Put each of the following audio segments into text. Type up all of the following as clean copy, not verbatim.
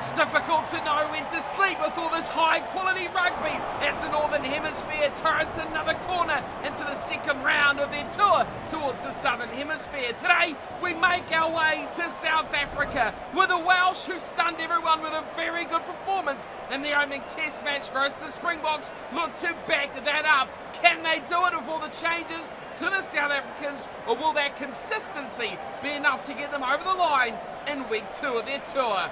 It's difficult to know when to sleep with all this high-quality rugby as the Northern Hemisphere turns another corner into the second round of their tour towards the Southern Hemisphere. Today, we make our way to South Africa with the Welsh, who stunned everyone with a very good performance in their opening Test match versus the Springboks. Look to back that up. Can they do it with all the changes to the South Africans, or will that consistency be enough to get them over the line in week 2 of their tour?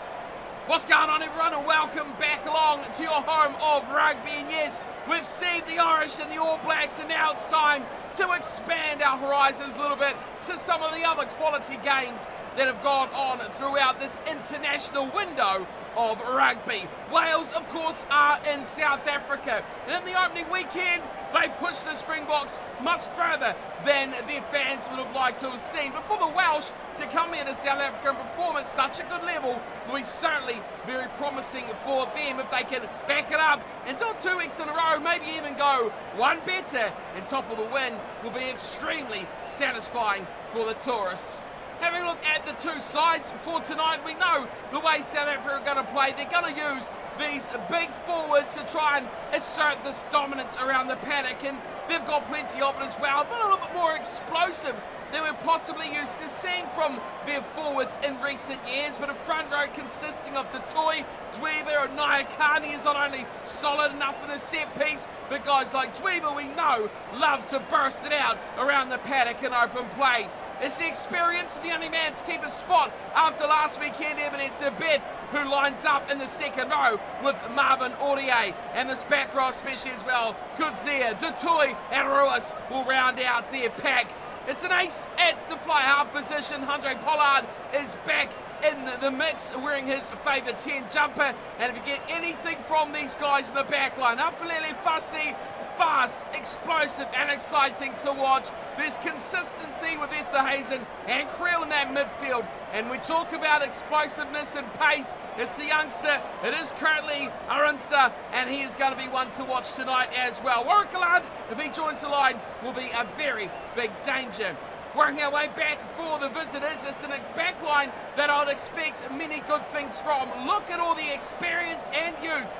What's going on, everyone, and welcome back along to your home of rugby. And yes, we've seen the Irish and the All Blacks, and now it's time to expand our horizons a little bit to some of the other quality games that have gone on throughout this international window of rugby. Wales, of course, are in South Africa, and in the opening weekend they pushed the Springboks much further than their fans would have liked to have seen. But for the Welsh to come here to South Africa and perform at such a good level will be certainly very promising for them if they can back it up and do it 2 weeks in a row, maybe even go one better and top of the win will be extremely satisfying for the tourists. Having a look at the two sides for tonight, we know the way South Africa are going to play. They're going to use these big forwards to try and assert this dominance around the paddock, and they've got plenty of it as well, but a little bit more explosive than we're possibly used to seeing from their forwards in recent years. But a front row consisting of Detoy, Dweeba and Nyakani is not only solid enough in the set piece, but guys like Dweeba, we know, love to burst it out around the paddock in open play. It's the experience of the only man to keep a spot after last weekend, Ebenezer Beth, who lines up in the second row with Marvin Aurier, and this back row especially as well. Kudzea, Detoy and Ruiz will round out their pack. It's an ace at the fly half position. Andre Pollard is back in the mix, wearing his favourite 10 jumper. And if you get anything from these guys in the back line, Afalele Fassi, fast, explosive and exciting to watch. There's consistency with Esterhuizen and Creel in that midfield. And we talk about explosiveness and pace. It's the youngster. It is currently Arunsa, and he is going to be one to watch tonight as well. Warwick Gallant, if he joins the line, will be a very big danger. Working our way back for the visitors, it's in a back line that I would expect many good things from. Look at all the experience and youth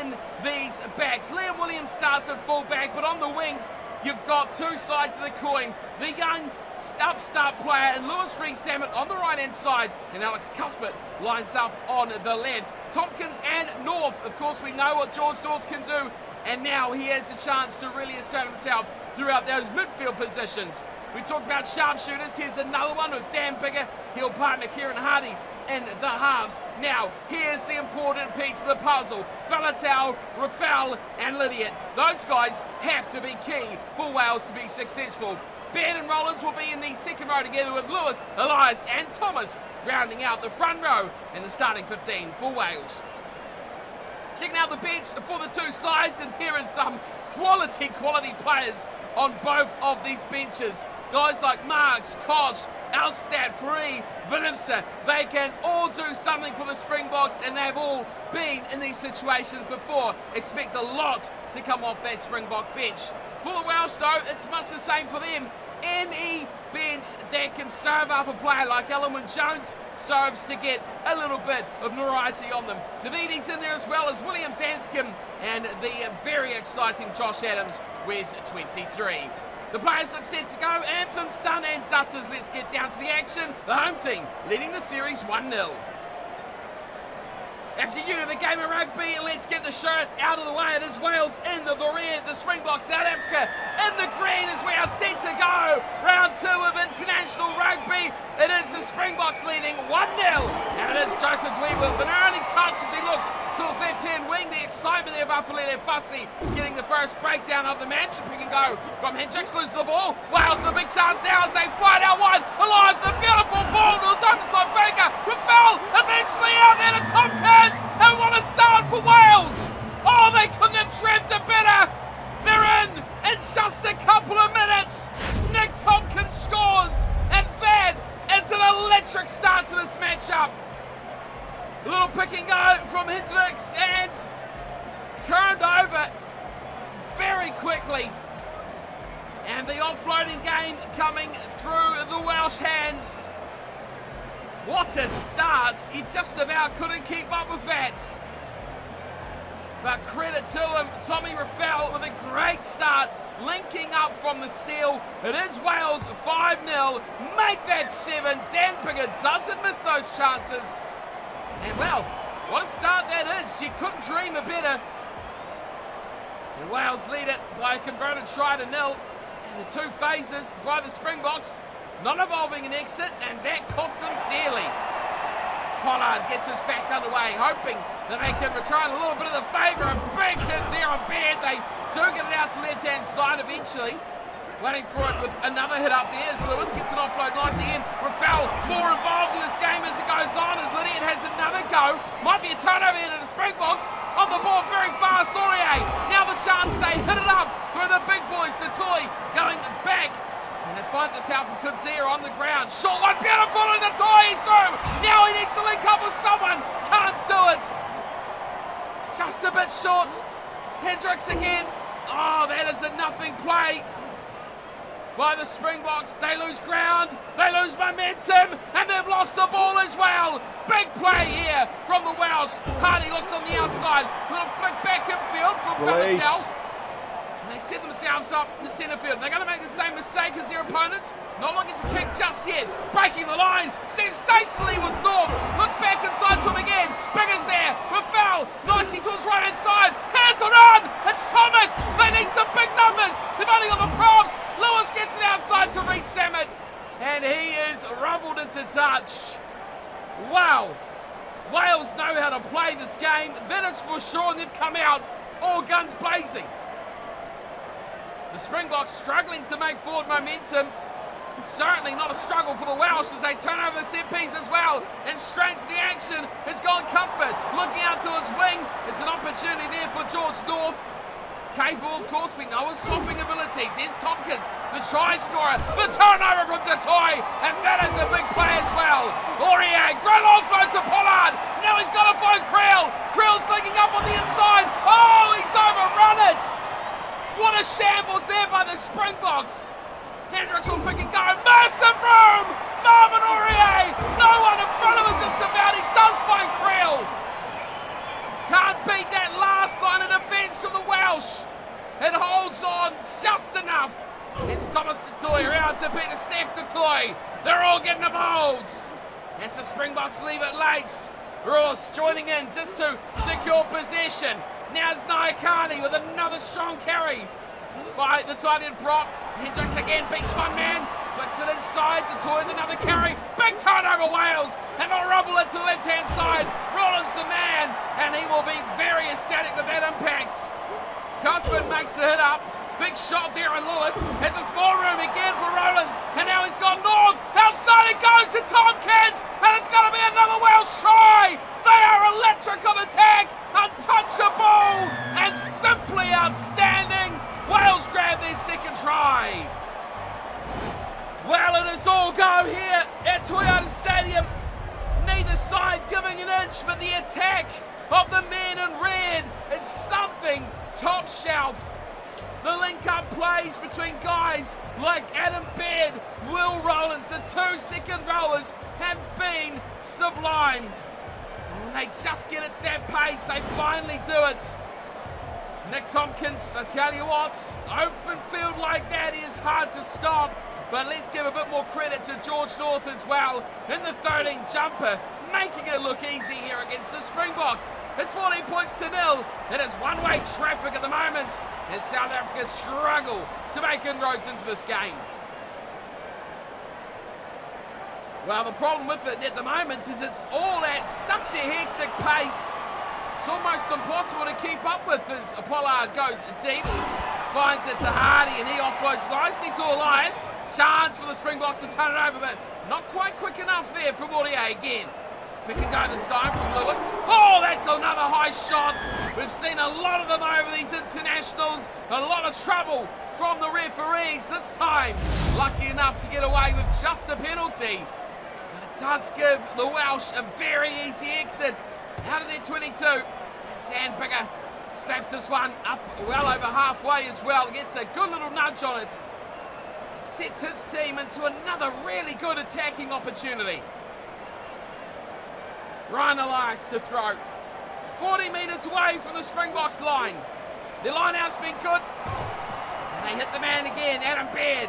in these backs. Liam Williams starts at fullback, but on the wings, you've got two sides of the coin. The young upstart player and Lewis Rees-Zammit on the right-hand side, and Alex Cuthbert lines up on the left. Tompkins and North, of course, we know what George North can do, and now he has a chance to really assert himself throughout those midfield positions. We talked about sharpshooters. Here's another one with Dan Bigger. He'll partner Kieran Hardy in the halves. Now, here's the important piece of the puzzle. Faletau, Rafal and Lydiot. Those guys have to be key for Wales to be successful. Ben and Rollins will be in the second row together with Lewis, Elias and Thomas rounding out the front row in the starting 15 for Wales. Checking out the bench for the two sides, and here is some quality players on both of these benches. Guys like Marks, Koch, Elstad, Free, Willemse, they can all do something for the Springboks, and they've all been in these situations before. Expect a lot to come off that Springbok bench. For the Welsh, though, it's much the same for them. Any bench that can serve up a player like Ellerman Jones serves to get a little bit of variety on them. Navidi's in there as well as William Zanskin, and the very exciting Josh Adams wears 23. The players look set to go. Anthems done and dusters. Let's get down to the action. The home team leading the series 1-0. After you to the game of rugby, let's get the shirts out of the way. It is Wales in the red, the Springboks, South Africa in the green as we are set to go. Round 2 of international rugby. It is the Springboks leading 1-0. And it is Joseph Dweeba with an early touch as he looks towards left-hand wing. The excitement there of Afalele Fassi getting the first breakdown of the match. Pick and go from Hendricks, loses the ball. Wales with a big chance now as they fight out wide. Elias, the beautiful ball to his own side. Faker, Rafal, eventually out there to Tompkins. And what a start for Wales! Oh, they couldn't have trimmed it better! They're in just a couple of minutes! Nick Tompkins scores, and that is an electric start to this matchup. A little pick and go from Hendricks, and turned over very quickly. And the offloading game coming through the Welsh hands. What a start. He just about couldn't keep up with that. But credit to him, Tommy Raffel with a great start, linking up from the steal. It is Wales 5-0, make that 7. Dan Biggar doesn't miss those chances. And well, what a start that is. You couldn't dream a better. And Wales lead it by a converted try to 0. And the 2 phases by the Springboks, not involving an exit, and that cost them dearly. Pollard gets us back underway, hoping that they can return a little bit of the favour. A big hit there on Baird. They do get it out to the left-hand side eventually. Waiting for it with another hit up there as Lewis gets an offload nicely in. Raffel more involved in this game as it goes on, as Lydiard has another go. Might be a turnover here to the Springboks. On the ball very fast, Aurier. Now the chance, they hit it up through the big boys. Toy going back. And it finds itself for Kudzea on the ground. Short one, beautiful, and Toy is through. Now he needs to link up with someone. Can't do it. Just a bit short. Hendricks again. Oh, that is a nothing play by the Springboks. They lose ground, they lose momentum, and they've lost the ball as well. Big play here from the Welsh. Hardy looks on the outside. Little flick back infield from Famatel. And they set themselves up in the centre field. They're going to make the same mistake as their opponents. Not looking to kick just yet. Breaking the line. Sensationally was North. Looks back inside to him again. Biggar's there. Raffel nicely to his right hand side. Here's the run. It's Thomas. They need some big numbers. They've only got the props. Lewis gets it outside to reach Samet. And he is rumbled into touch. Wow. Wales know how to play this game. That is for sure. And they've come out all guns blazing. The Springboks struggling to make forward momentum. Certainly not a struggle for the Welsh as they turn over the set piece as well. And straight to the action. It's gone Cuthbert. Looking out to his wing. It's an opportunity there for George North. Capable, of course, we know his swapping abilities. Here's Tompkins, the try scorer. The turnover from Toy. And that is a big play as well. Aurier, great offload to Pollard. Now he's got to find Creel. Creel's linking up on the inside. Oh, he's overrun it. What a shambles there by the Springboks. Hendricks will pick and go. Massive room! Marvin Aurier! No one in front of him just about. He does find Creel. Can't beat that last line of defence from the Welsh. It holds on just enough. It's Thomas Toy around to Peter Steph Toy. They're all getting involved. As the Springboks leave it late. Ross joining in just to secure possession. Now it's Nyakani with another strong carry by the tight end prop. Hendricks again beats one man. Flicks it inside to Toy with another carry. Big turnover Wales. And they'll rumble it to the left-hand side. Rollins the man. And he will be very ecstatic with that impact. Cuthbert makes the hit up. Big shot there on Lewis. It's a small room again for Rollins. And now he's gone north. Outside it goes to Tompkins. And it's going to be another Welsh try. They are electric on attack. Untouchable. And simply outstanding. Wales grab their second try. Well, it is all go here at Toyota Stadium. Neither side giving an inch, but the attack of the men in red is something top shelf. The link-up plays between guys like Adam Baird, Will Rollins, the 2 second rowers, have been sublime. And when they just get it to that pace, they finally do it. Nick Tompkins, I tell you what, open field like that is hard to stop. But let's give a bit more credit to George North as well in the 13 jumper, making it look easy here against the Springboks. It's 14 points to 0. It is one-way traffic at the moment as South Africa struggle to make inroads into this game. Well, the problem with it at the moment is it's all at such a hectic pace. It's almost impossible to keep up with as Pollard goes deep. Finds it to Hardy and he offloads nicely to Elias. Chance for the Springboks to turn it over, but not quite quick enough there from Aurier again. Pick and go this time from Lewis. Oh, that's another high shot. We've seen a lot of them over these internationals. A lot of trouble from the referees this time. Lucky enough to get away with just a penalty. But it does give the Welsh a very easy exit out of their 22. Dan Biggar slaps this one up well over halfway as well. Gets a good little nudge on it. Sets his team into another really good attacking opportunity. Ryan Elias to throw. 40 metres away from the Springboks line. The line-out's been good. And they hit the man again, Adam Baird.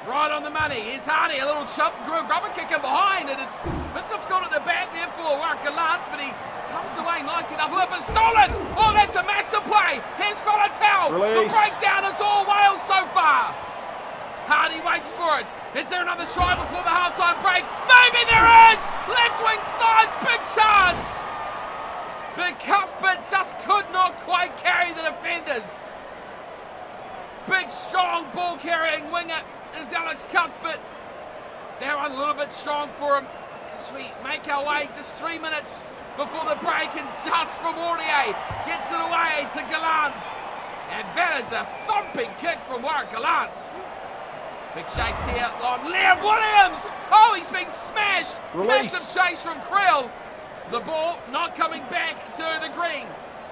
Right on the money. Here's Hardy, a little grubber kick in behind. It is a bit difficult at the back there for Warwick Gallant, but he comes away nice enough. Look, but stolen! Oh, that's a massive play. Here's Falatau. The breakdown is all Wales so far. Hardy waits for it. Is there another try before the halftime break? Maybe there is! Left wing side, big chance! The Cuthbert just could not quite carry the defenders. Big, strong, ball-carrying winger is Alex Cuthbert. That one a little bit strong for him as we make our way just 3 minutes before the break, and just from Aurier gets it away to Gallant. And that is a thumping kick from Warwick Gallant. Big chase here on Liam Williams. Oh, he's been smashed. Release. Massive chase from Creel. The ball not coming back to the green.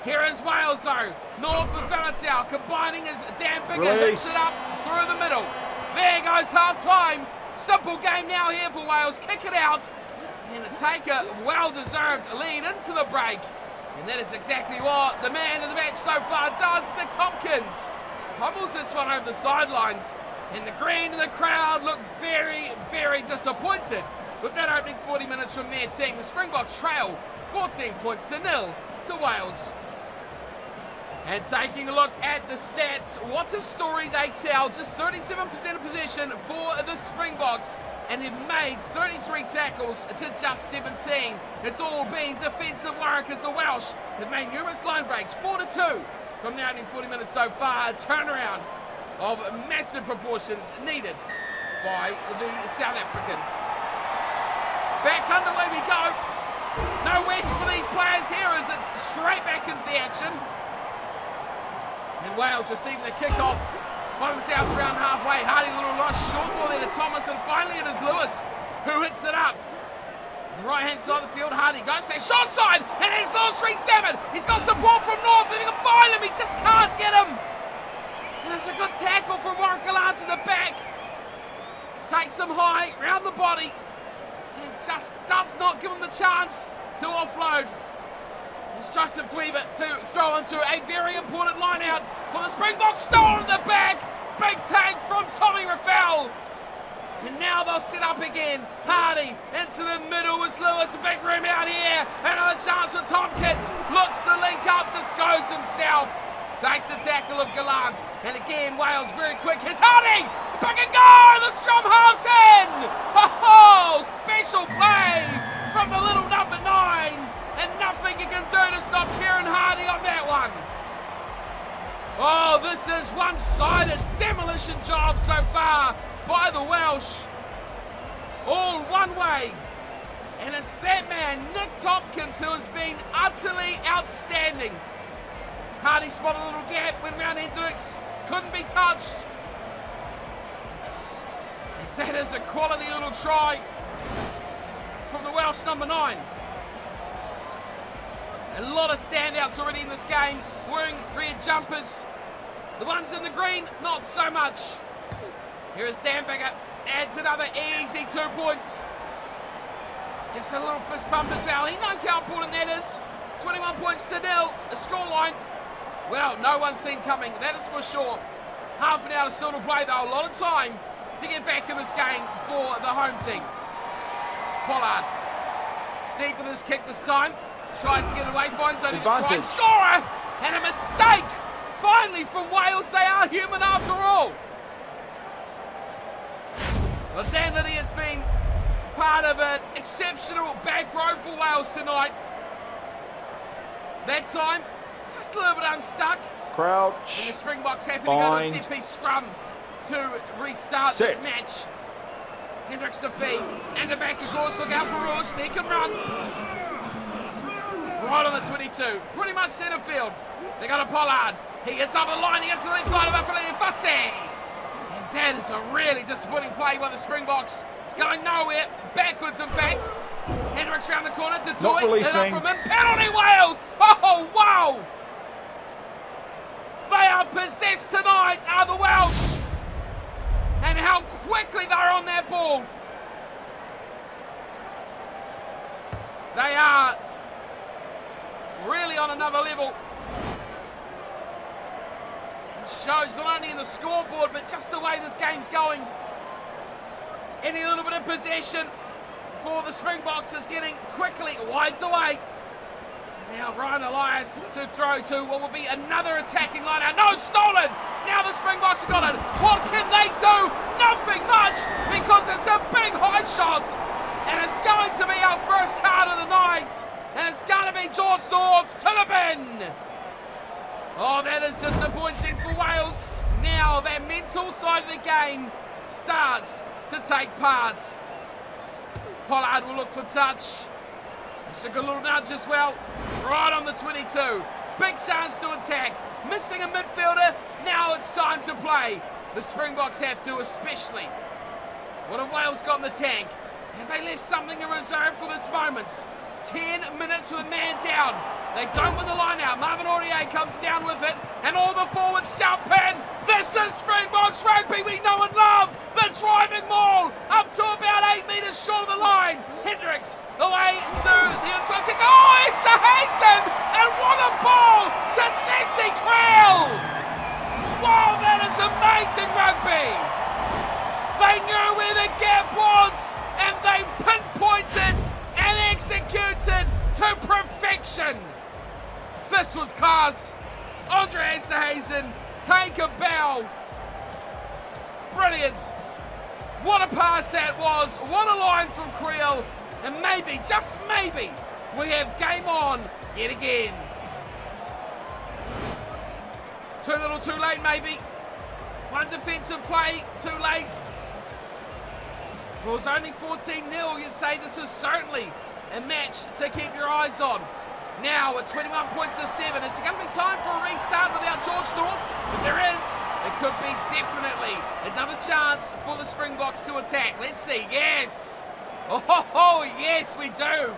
Here is Wales though. North of Falatau combining as Dan Bigger hooks it up through the middle. There goes half time. Simple game now here for Wales. Kick it out and take a well-deserved lead into the break. And that is exactly what the man of the match so far does. Nick Tompkins pummels this one over the sidelines. And the green and the crowd look very, very disappointed with that opening 40 minutes from their team. The Springboks trail 14 points to 0 to Wales. And taking a look at the stats, what a story they tell. Just 37% of possession for the Springboks, and they've made 33 tackles to just 17. It's all been defensive work as the Welsh have made numerous line breaks, 4-2 from the opening 40 minutes so far. A turnaround of massive proportions needed by the South Africans. Back underway we go. No rest for these players here as it's straight back into the action. And Wales receiving the kick-off. Find themselves around halfway. Hardy, a little nice short ball there to Thomas, and finally it is Lewis who hits it up. The right-hand side of the field, Hardy goes there, short side, and it's Lewis Rees-Salmon. He's got support from North, and he can find him, he just can't get him. And it's a good tackle from Warwick Gallant to the back. Takes him high, round the body, and just does not give him the chance to offload. It's Joseph Dweaver to throw into a very important line out for the Springboks. Stolen in the back. Big take from Tommy Raffel. And now they'll set up again. Hardy into the middle with Lewis. Big room out here. Another chance for Tompkins. Looks to link up, just goes himself. Takes a tackle of Gallant. And again, Wales very quick. Here's Hardy. Big and go. The scrum halves in. Oh, special play from the little number 9. And nothing you can do to stop Kieran Hardy on that one. Oh, this is one-sided demolition job so far by the Welsh. All one way. And it's that man, Nick Tompkins, who has been utterly outstanding. Hardy spotted a little gap, went round Hendricks, couldn't be touched. And that is a quality little try from the Welsh number 9. A lot of standouts already in this game, wearing red jumpers. The ones in the green, not so much. Here is Dan Bigger, adds another easy 2 points. Gives a little fist pump as well. He knows how important that is. 21 points to 0, the scoreline. Well, no one's seen coming, that is for sure. Half an hour still to play though, a lot of time to get back in this game for the home team. Pollard, deep in his kick this time. Tries to get away, finds only the try. Scorer! And a mistake! Finally from Wales, they are human after all. Well, Dan Liddy has been part of an exceptional back row for Wales tonight. That time, just a little bit unstuck. Crouch. And the Springboks happy to go to a set-piece scrum to restart this match. Hendricks to feed. And the back, of course, look out for Ross. Second run. Right on the 22, pretty much centre field. They got a Pollard. He gets up the line, he gets to the left side of Affelini Fussy. And that is a really disappointing play by the Springboks. Going nowhere, backwards in fact. Hendricks round the corner, Detroit, and up from him. Penalty Wales! Oh, wow! They are possessed tonight, are the Welsh. And how quickly they're on that ball. They are really on another level. It shows not only in the scoreboard, but just the way this game's going. Any little bit of possession for the Springboks is getting quickly wiped away. Now Ryan Elias to throw to what will be another attacking line out. No, stolen! Now the Springboks have got it. What can they do? Nothing much, because it's a big high shot. And it's going to be our first card of the night. And it's going to be George North to the bin. Oh, that is disappointing for Wales. Now their mental side of the game starts to take part. Pollard will look for touch. It's a good little nudge as well. Right on the 22. Big chance to attack. Missing a midfielder. Now it's time to play. The Springboks have to, especially. What have Wales got in the tank? Have they left something in reserve for this moment? 10 minutes with a man down. They don't win the line out. Marvin Aurier comes down with it, and all the forwards jump in. This is Springboks rugby we know and love. The driving maul up to about 8 metres short of the line. Hendricks away to the inside. Oh, Esterhuizen! And what a ball to Jesse Creel! Wow, that is amazing rugby. They knew where the gap was, and they pinpointed and executed to perfection. This was class. Andre Esterhuizen, take a bow. Brilliant. What a pass that was. What a line from Creel. And maybe, just maybe, we have game on yet again. Too little, too late, maybe. One defensive play, too late. If it was only 14-0, you'd say this is certainly a match to keep your eyes on. Now at 21 points to 7, is it going to be time for a restart without George North? If there is, it could be definitely another chance for the Springboks to attack. Let's see. Yes. Oh, yes, we do.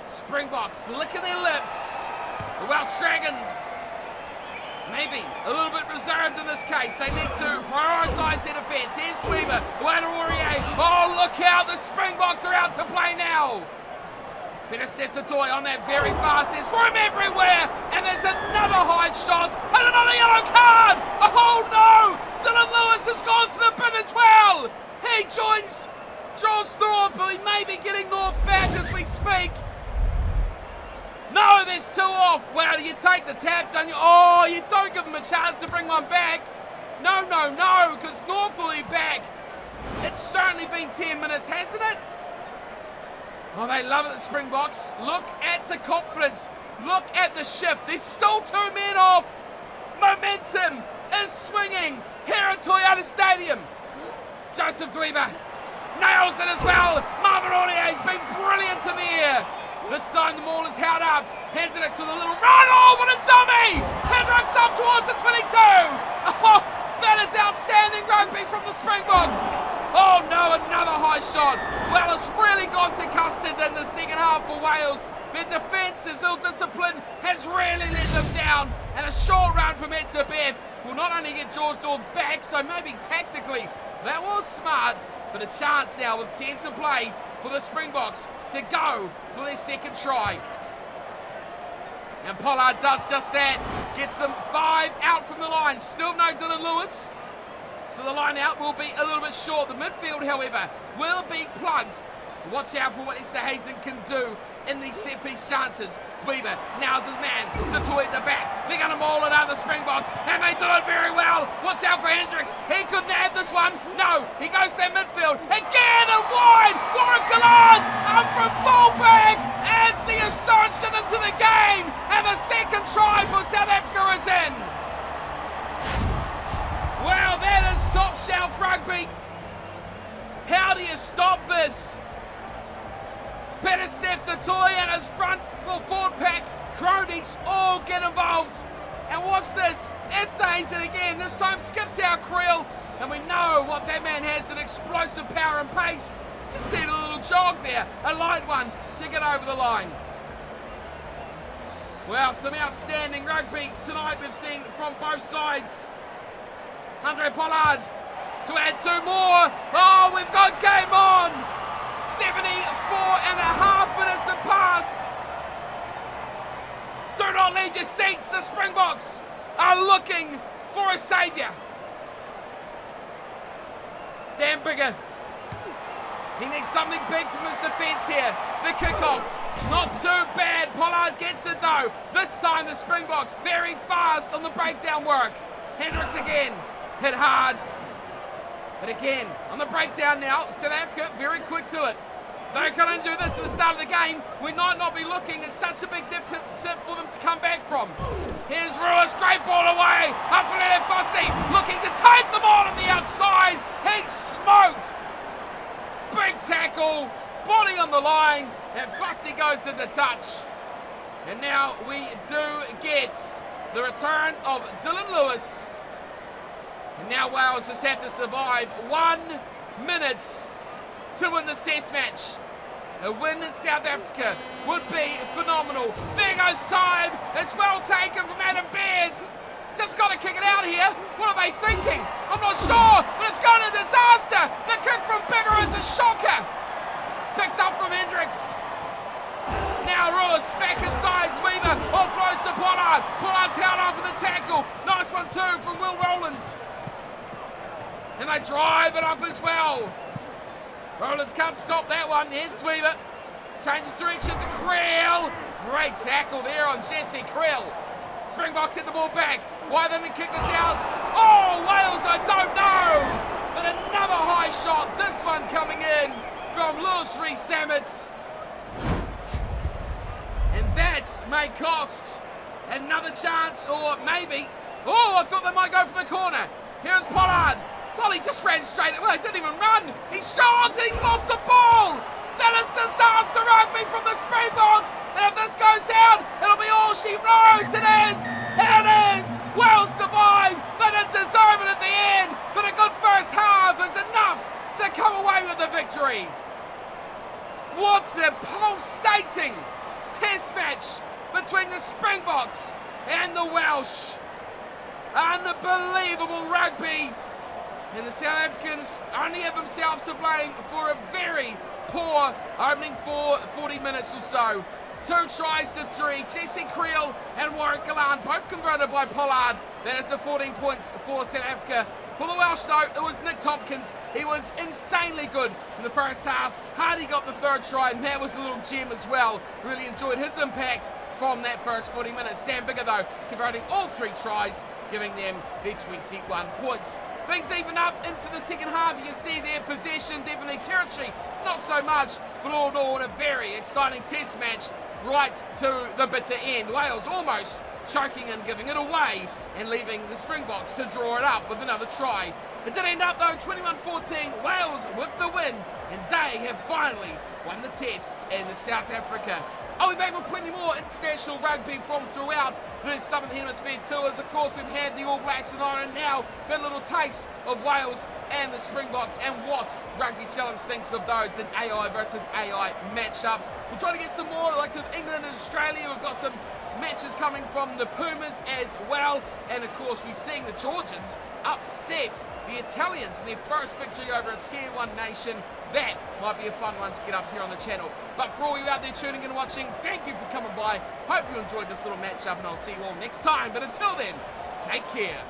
Springboks licking their lips. The Welsh Dragon, maybe a little bit reserved in this case. They need to prioritise their defence. Here's Sweever, away to Aurier. Oh, look out, the Springboks are out to play now. Better step to toy on that very fast. There's room everywhere, and there's another high shot, and another yellow card. Oh no, Dylan Lewis has gone to the bin as well. He joins George North, but he may be getting North back as we speak. No, there's two off. Well, you take the tap, don't you? Oh, you don't give them a chance to bring one back. No, because North will be back. It's certainly been 10 minutes, hasn't it? Oh, they love it, the Springboks. Look at the confidence. Look at the shift. There's still 2 men off. Momentum is swinging here at Toyota Stadium. Joseph Dweeber nails it as well. Marvin Aurier has been brilliant in the air. This time the maul is held up. Hendricks with a little run. Oh, what a dummy! Hendricks up towards the 22. Oh, that is outstanding rugby from the Springboks. Oh no, another high shot. Well, it's really gone to custard in the second half for Wales. Their defence's ill-discipline has really let them down. And a short run from Etzebeth will not only get George North back, so maybe tactically that was smart, but a chance now with 10 to play for the Springboks to go for their second try. And Pollard does just that. Gets them 5 out from the line. Still no Dylan Lewis. So the line out will be a little bit short. The midfield, however, will be plugged. Watch out for what Esterhuizen can do in these set-piece chances. Dweeber now's his man to toy at the back. They're going to maul it out the Springboks, and they do it very well. Watch out for Hendricks. He couldn't have this one. No, he goes to that midfield. Again and wide. Warren Gallard up from fullback. Adds the ascension into the game. And the second try for South Africa is in. Wow, that is top shelf rugby. How do you stop this? Better step to toy and his front forward pack. Cronies all get involved. And watch this. Esterhuizen again. This time skips out Creel. And we know what that man has, an explosive power and pace. Just need a little jog there. A light one to get over the line. Well, some outstanding rugby tonight we've seen from both sides. Andre Pollard to add 2 more. Oh, we've got game on. 74.5 minutes have passed. So not leave your seats. The Springboks are looking for a saviour. Dan Bigger. He needs something big from his defence here. The kickoff, not too bad. Pollard gets it though. This time the Springboks very fast on the breakdown work. Hendricks again, hit hard. But again, on the breakdown now, South Africa very quick to it. They couldn't do this at the start of the game. We might not be looking at such a big deficit for them to come back from. Here's Ruiz, great ball away. Afalele Fassi looking to take the ball on the outside. He smoked. Big tackle, body on the line, and Fassi goes to the touch. And now we do get the return of Dylan Lewis. And now Wales just have to survive 1 minute to win this test match. A win in South Africa would be phenomenal. There goes time. It's well taken from Adam Baird. Just got to kick it out here. What are they thinking? I'm not sure, but it's going to disaster. The kick from Bigger is a shocker. It's picked up from Hendricks. Now Ruiz back inside. Dweeber offloads to Pollard. Pollard's held up with the tackle. Nice one too from Will Rowlands. And they drive it up as well. Rowlands can't stop that one. Here's Dweeber. Changes direction to Creel. Great tackle there on Jesse Creel. Springboks get the ball back. Why didn't they kick this out? Oh, Wales, I don't know. But another high shot. This one coming in from Lewis Rees-Zammit. And that may cost another chance, or maybe. Oh, I thought they might go for the corner. Here's Pollard. Well, he just ran straight. Well, he didn't even run. He shot. He's lost the ball. That is disaster rugby from the Springboks. And if this goes out, it'll be all she wrote. It is. It is. Wales survive. They didn't deserve it at the end. But a good first half is enough to come away with the victory. What's a pulsating test match between the Springboks and the Welsh. Unbelievable rugby. And the South Africans only have themselves to blame for a very poor opening 40 minutes or so. 2 tries to 3. Jesse Creel and Warwick Galan both converted by Pollard. That is the 14 points for South Africa. For the Welsh though, it was Nick Tompkins. He was insanely good in the first half. Hardy got the 3rd try, and that was a little gem as well. Really enjoyed his impact from that first 40 minutes. Dan Bigger though, converting all 3 tries, giving them their 21 points. Things even up into the second half. You can see their possession, definitely territory, not so much, but all in all, a very exciting test match right to the bitter end. Wales almost choking and giving it away and leaving the Springboks to draw it up with another try. It did end up though 21-14, Wales with the win, and they have finally won the test in the South Africa. I'll be back with plenty more international rugby from throughout the Southern Hemisphere tours. Of course, we've had the All Blacks and Ireland now, but little takes of Wales and the Springboks and what Rugby Challenge thinks of those in AI versus AI matchups. We'll try to get some more like of England and Australia. We've got some matches coming from the Pumas as well. And of course, we're seeing the Georgians upset the Italians in their first victory over a Tier 1 nation. That might be a fun one to get up here on the channel. But for all you out there tuning in and watching, thank you for coming by. Hope you enjoyed this little matchup, and I'll see you all next time. But until then, take care.